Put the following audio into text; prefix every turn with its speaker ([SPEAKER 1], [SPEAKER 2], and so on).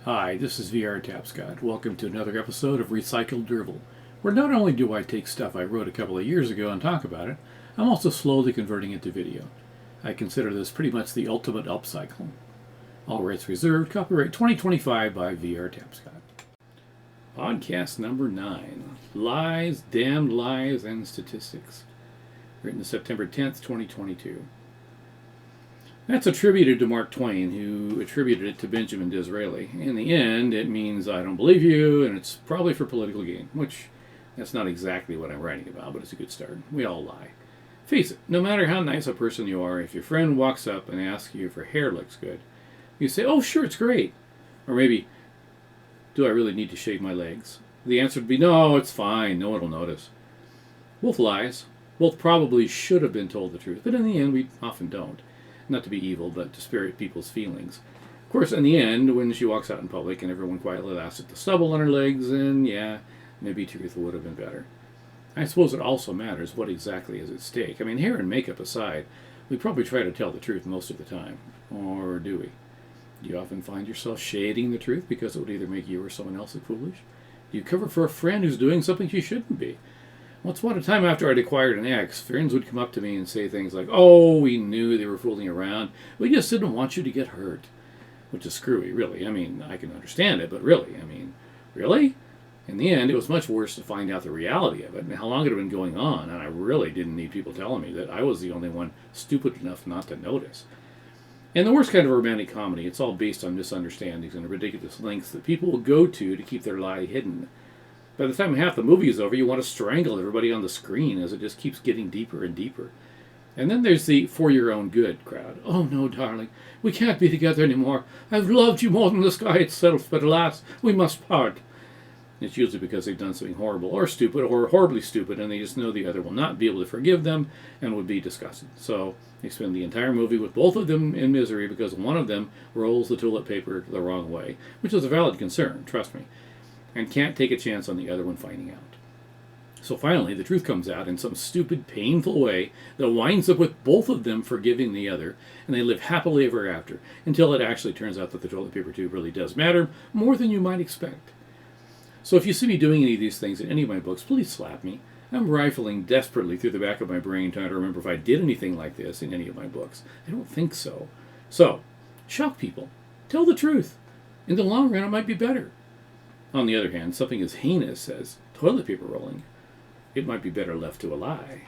[SPEAKER 1] Hi, this is VR Tapscott. Welcome to another episode of Recycled Drivel, where not only do I take stuff I wrote a couple of years ago and talk about it, I'm also slowly converting it to video. I consider this pretty much the ultimate upcycle. All rights reserved, copyright 2025 by VR Tapscott. Podcast number 9, Lies, Damned Lies, and Statistics. Written September 10th, 2022. That's attributed to Mark Twain, who attributed it to Benjamin Disraeli. In the end, it means I don't believe you, and it's probably for political gain, which that's not exactly what I'm writing about, but it's a good start. We all lie. Face it, no matter how nice a person you are, if your friend walks up and asks you if her hair looks good, you say, oh, sure, it's great. Or maybe, do I really need to shave my legs? The answer would be, no, it's fine, no one will notice. Both lies. Both probably should have been told the truth, but in the end, we often don't. Not to be evil, but to spare people's feelings. Of course, in the end, when she walks out in public and everyone quietly laughs at the stubble on her legs, then yeah, maybe truth would have been better. I suppose it also matters what exactly is at stake. I mean, hair and makeup aside, we probably try to tell the truth most of the time. Or do we? Do you often find yourself shading the truth because it would either make you or someone else look foolish? Do you cover for a friend who's doing something she shouldn't be? Once upon a time after I'd acquired an ex, friends would come up to me and say things like, oh, we knew they were fooling around. We just didn't want you to get hurt. Which is screwy, really. I mean, I can understand it, but really, really? In the end, it was much worse to find out the reality of it and how long it had been going on, and I really didn't need people telling me that I was the only one stupid enough not to notice. In the worst kind of romantic comedy, it's all based on misunderstandings and ridiculous lengths that people will go to keep their lie hidden. By the time half the movie is over, you want to strangle everybody on the screen as it just keeps getting deeper and deeper. And then there's the for your own good crowd. Oh no, darling, we can't be together anymore. I've loved you more than the sky itself, but alas, we must part. It's usually because they've done something horrible or stupid or horribly stupid, and they just know the other will not be able to forgive them and would be disgusted. So they spend the entire movie with both of them in misery because one of them rolls the toilet paper the wrong way, which is a valid concern, trust me, and can't take a chance on the other one finding out. So finally, the truth comes out in some stupid, painful way that winds up with both of them forgiving the other, and they live happily ever after, until it actually turns out that the toilet paper tube really does matter more than you might expect. So if you see me doing any of these things in any of my books, please slap me. I'm rifling desperately through the back of my brain trying to remember if I did anything like this in any of my books. I don't think so. So, shock people. Tell the truth. In the long run, it might be better. On the other hand, something as heinous as toilet paper rolling, it might be better left to a lie.